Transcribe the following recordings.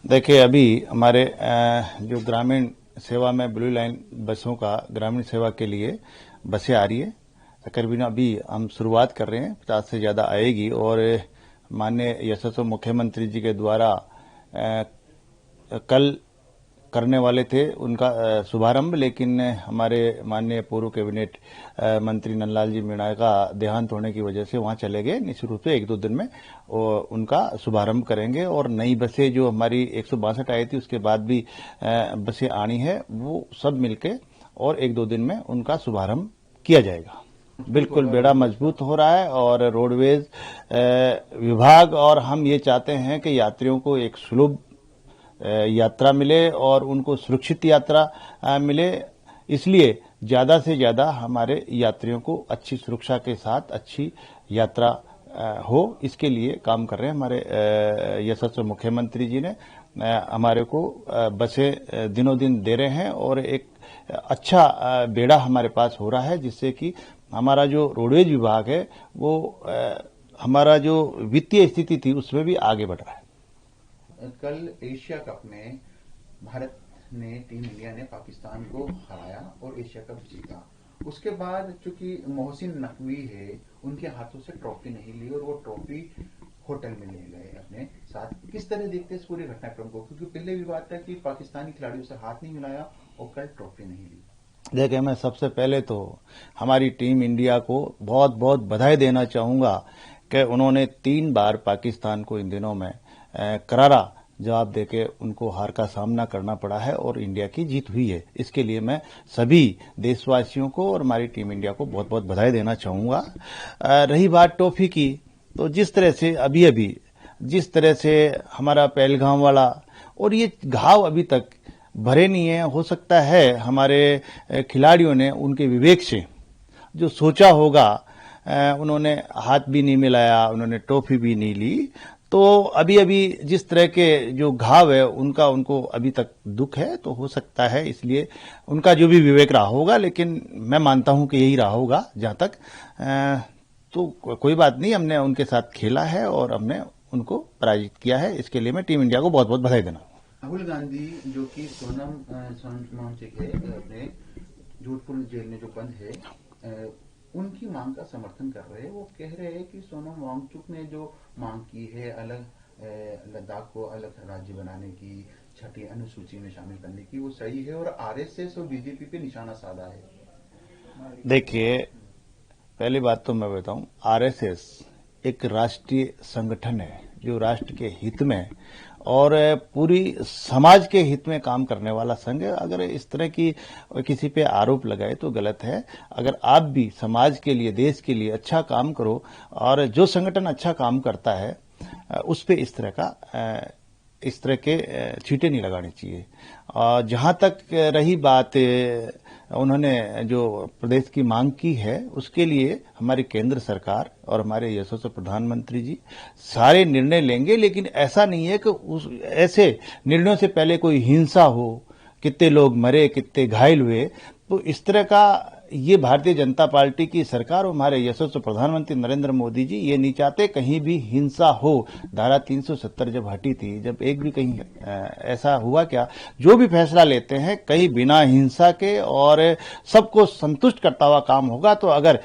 देखिए, अभी हमारे जो ग्रामीण सेवा में ब्लू लाइन बसों का ग्रामीण सेवा के लिए बसें आ रही है। तकरीबन अभी हम शुरुआत कर रहे हैं, 50 से ज़्यादा आएगी। और माननीय यशस्वी मुख्यमंत्री जी के द्वारा कल करने वाले थे उनका शुभारंभ, लेकिन हमारे माननीय पूर्व कैबिनेट मंत्री नंदलाल जी मीणा का देहांत होने की वजह से वहां चले गए। निश्चित रूप से 1-2 दिन में उनका शुभारंभ करेंगे। और नई बसें जो हमारी 162 आई थी, उसके बाद भी बसें आनी है, वो सब मिलके और 1-2 दिन में उनका शुभारंभ किया जाएगा। बिल्कुल बेड़ा मजबूत हो रहा है और रोडवेज विभाग और हम ये चाहते हैं कि यात्रियों को एक सुलभ यात्रा मिले और उनको सुरक्षित यात्रा मिले। इसलिए ज्यादा से ज्यादा हमारे यात्रियों को अच्छी सुरक्षा के साथ अच्छी यात्रा हो, इसके लिए काम कर रहे हैं हमारे यशस्वी मुख्यमंत्री जी ने। हमारे को बसें दिनों दिन दे रहे हैं और एक अच्छा बेड़ा हमारे पास हो रहा है, जिससे कि हमारा जो रोडवेज विभाग है वो हमारा जो वित्तीय स्थिति थी उसमें भी आगे बढ़ रहा है। कल एशिया कप में भारत ने, टीम इंडिया ने पाकिस्तान को हराया और एशिया कप जीता। उसके बाद चूंकि मोहसिन नकवी है, उनके हाथों से ट्रॉफी नहीं ली और वो ट्रॉफी होटल में ले गए अपने साथ। किस तरह देखते हैं इस पूरे घटनाक्रम को, क्योंकि पहले भी बात था कि पाकिस्तानी खिलाड़ियों से हाथ नहीं मिलाया और कल ट्रॉफी नहीं ली। देखिए, मैं सबसे पहले तो हमारी टीम इंडिया को बहुत बहुत बधाई देना चाहूंगा कि उन्होंने 3 बार पाकिस्तान को इन दिनों में करारा जवाब देके उनको हार का सामना करना पड़ा है और इंडिया की जीत हुई है। इसके लिए मैं सभी देशवासियों को और हमारी टीम इंडिया को बहुत बहुत बधाई देना चाहूंगा। रही बात ट्रॉफी की, तो जिस तरह से अभी जिस तरह से हमारा पहलगाम वाला और ये घाव अभी तक भरे नहीं है, हो सकता है हमारे खिलाड़ियों ने उनके विवेक से जो सोचा होगा, उन्होंने हाथ भी नहीं मिलाया, उन्होंने ट्रॉफी भी नहीं ली। तो अभी जिस तरह के जो घाव है उनका उनको अभी तक दुख है, तो हो सकता है इसलिए उनका जो भी विवेक रहा होगा, लेकिन मैं मानता हूं कि यही रहा होगा जहां तक। तो कोई बात नहीं, हमने उनके साथ खेला है और हमने उनको पराजित किया है। इसके लिए मैं टीम इंडिया को बहुत बहुत बधाई देना। राहुल गांधी जो कि सोनम वांगचुक है, अपने जोधपुर जेल में जो बंद है, उनकी मांग का समर्थन कर रहे हैं। वो कह रहे हैं कि सोनम वांगचुक ने जो मांग की है अलग लद्दाख को अलग राज्य बनाने की, 6ठी अनुसूची में शामिल करने की, वो सही है और आरएसएस और बीजेपी पे निशाना साधा है। देखिए, पहली बात तो मैं बताऊं, आरएसएस एक राष्ट्रीय संगठन है जो राष्ट्र के हित में और पूरी समाज के हित में काम करने वाला संघ है। अगर इस तरह की किसी पे आरोप लगाए तो गलत है। अगर आप भी समाज के लिए, देश के लिए अच्छा काम करो और जो संगठन अच्छा काम करता है उस पे इस तरह के छींटे नहीं लगानी चाहिए। और जहां तक रही बात उन्होंने जो प्रदेश की मांग की है, उसके लिए हमारी केंद्र सरकार और हमारे यशस्वी प्रधानमंत्री जी सारे निर्णय लेंगे। लेकिन ऐसा नहीं है कि ऐसे निर्णयों से पहले कोई हिंसा हो, कितने लोग मरे, कितने घायल हुए। तो इस तरह का ये भारतीय जनता पार्टी की सरकार और हमारे यशस्वी प्रधानमंत्री नरेंद्र मोदी जी ये नहीं चाहते कहीं भी हिंसा हो। धारा 370 जब हटी थी, जब एक भी कहीं ऐसा हुआ क्या, जो भी फैसला लेते हैं कहीं बिना हिंसा के और सबको संतुष्ट करता हुआ काम होगा। तो अगर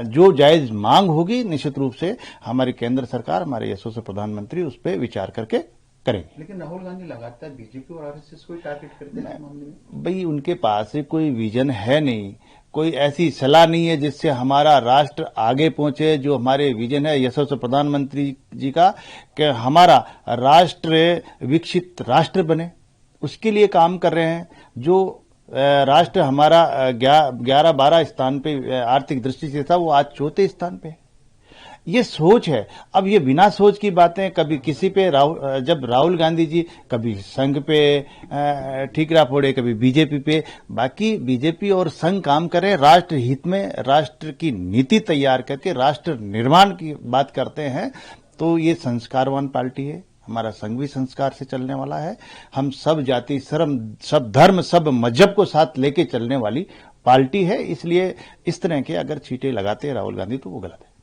जो जायज मांग होगी, निश्चित रूप से हमारी केंद्र सरकार, हमारे यशस्वी प्रधानमंत्री उस पर विचार करके करेंगे। लेकिन राहुल गांधी लगातार बीजेपी और आरएसएस को टारगेट करते हैं इस मामले में। भाई, उनके पास कोई विजन है नहीं, कोई ऐसी सलाह नहीं है जिससे हमारा राष्ट्र आगे पहुंचे। जो हमारे विजन है यशस्वी प्रधानमंत्री जी का कि हमारा राष्ट्र विकसित राष्ट्र बने, उसके लिए काम कर रहे हैं। जो राष्ट्र हमारा 11-12 स्थान पे आर्थिक दृष्टि से था, वो आज 4थे स्थान पे है। ये सोच है। अब ये बिना सोच की बातें, कभी किसी पे जब राहुल गांधी जी कभी संघ पे ठीकरा फोड़े, कभी बीजेपी पे। बाकी बीजेपी और संघ काम कर रहे हैं राष्ट्र हित में, राष्ट्र की नीति तैयार करके राष्ट्र निर्माण की बात करते हैं। तो ये संस्कारवान पार्टी है। हमारा संघ भी संस्कार से चलने वाला है। हम सब जाति, सब धर्म, सब मजहब को साथ लेके चलने वाली पार्टी है। इसलिए इस तरह के अगर छींटे लगाते हैं राहुल गांधी तो वो गलत है।